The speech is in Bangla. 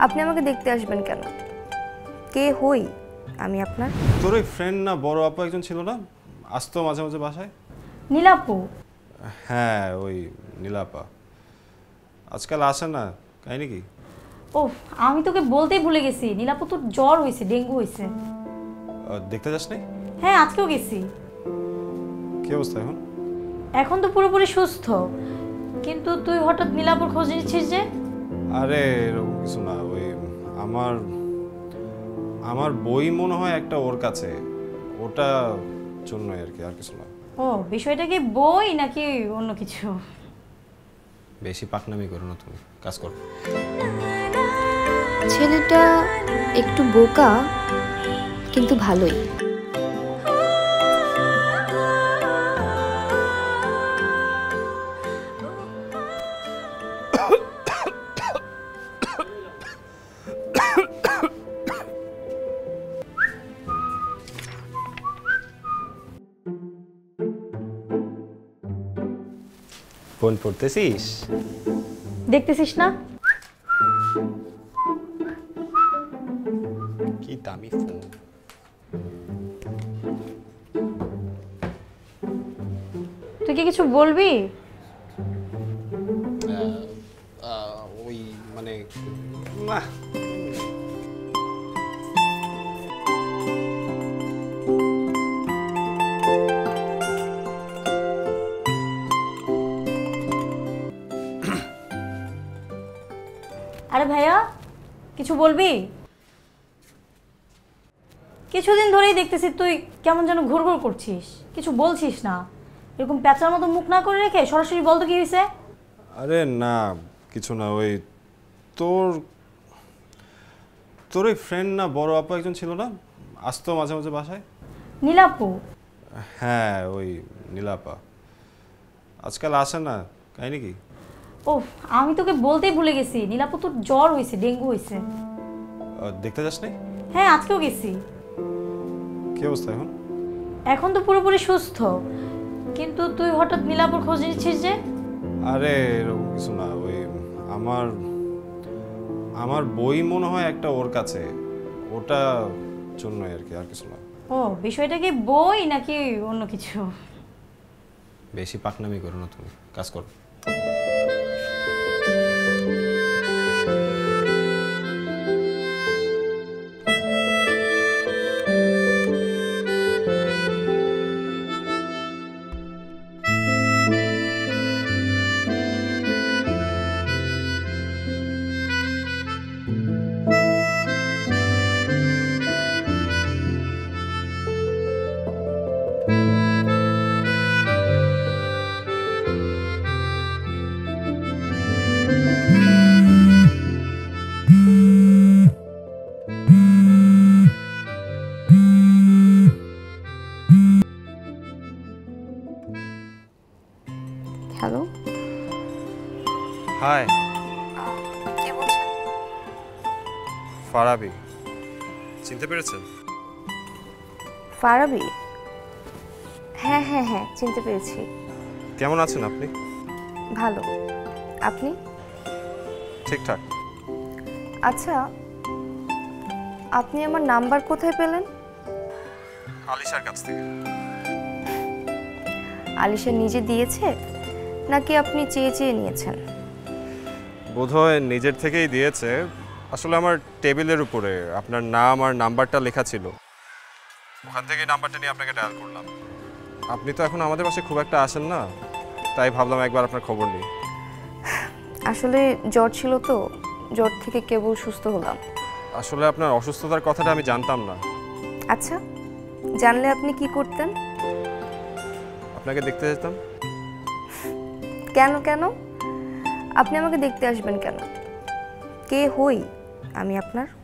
আপনি আমাকে দেখতে আসবেন কেন? কে হই আমি আপনার? তোর ওই ফ্রেন্ড না বড় আপু একজন ছিল না, আসতো মাঝে মাঝে বাসায়? নীলাপু? হ্যাঁ ওই নীলাপা। আজকাল আসে না, কাহিনি কি? ও, আমি তোকে বলতেই ভুলে গেছি, নীলাপু তোর জ্বর হয়েছে, ডেঙ্গু হয়েছে। দেখতে যাস নাই? হ্যাঁ, আজকেও গেছি। কি অবস্থা এখন? এখন তো পুরোপুরি সুস্থ, কিন্তু তুই হঠাৎ নীলাপুর খোঁজ নিচ্ছিস যে? আরে এরকম কিছু না, ওই আমার আমার বই মনে হয় একটা ওর কাছে, ওটা জন্যই আর কি, আর কিছু না। ও, বিষয়টা কি বই নাকি অন্য কিছু? বেশি পাকনামি করো না, তুমি কাজ করো। ছেলেটা একটু বোকা কিন্তু ভালোই। ফোন পড়তেছিস? দেখতেছিস না? কি দামি ফোন! তুই কি কিছু বলবি? ওই মানে না। আরে ভাইয়া, কিছু বলবি? কিছুদিন ধরেই দেখতেছি তুই কেমন যেন ঘুরঘুর করছিস, কিছু বলছিস না। এরকম প্যাঁচার মতো মুখ না করে রেখে সরাসরি বল তো কি হয়েছে? আরে না কিছু না, ওই তোর তোর ওই ফ্রেন্ড না বড় আপু একজন ছিল না, আসতো মাঝে মাঝে বাসায়? নীলাপু? হ্যাঁ ওই নীলাপা। আজকাল আসে না, কাহিনি কি? ও, আমি তোকে বলতেই ভুলে গেছি, নীলাপু তোর জ্বর হয়েছে, ডেঙ্গু হয়েছে। দেখতে যাস নাই? হ্যাঁ, আজকেও গেছি। কি অবস্থা এখন? এখন তো পুরোপুরি সুস্থ, কিন্তু তুই হঠাৎ নীলাপুর খোঁজ নিচ্ছিস যে? আরে এরকম কিছু না, ওই আমার আমার বই মনে হয় একটা ওর কাছে, ওটা জন্যই আর কি, আর কিছু না। ও, বিষয়টা কি বই নাকি অন্য কিছু? বেশি পাকনামি করো না, তুমি কাজ করো। Hello, high. কে বলছেন? ফারাবি, চিনতে পেরেছেন? ফারাবি? হ্যাঁ হ্যাঁ হ্যাঁ, চিনতে পেরেছি। কেমন আছেন আপনি? ভালো, আপনি? ঠিকঠাক। আচ্ছা, আপনি আমার নাম্বার কোথায় পেলেন? আলিশার কাছ থেকে। আলিশা নিজে দিয়েছে নাকি আপনি চেয়ে চেয়ে নিয়েছেন? বোধহয় নিজের থেকেই দিয়েছে। আসলে আমার টেবিলের উপরে আপনার নাম আর নাম্বারটা লেখা ছিল, ওখান থেকে নাম্বারটা নিয়ে আপনাকে ডায়াল করলাম। আপনি তো এখন আমাদের পাশে খুব একটা আসেন না, তাই ভাবলাম একবার আপনার খবর নিই। আসলে জ্বর ছিল তো, জ্বর থেকে কেবল সুস্থ হলাম। আসলে আপনার অসুস্থতার কথাটা আমি জানতাম না। আচ্ছা, জানলে আপনি কি করতেন? আপনাকে দেখতে যেতাম। কেন কেন? আপনি আমাকে দেখতে আসবেন কেন? কে হই আমি আপনার?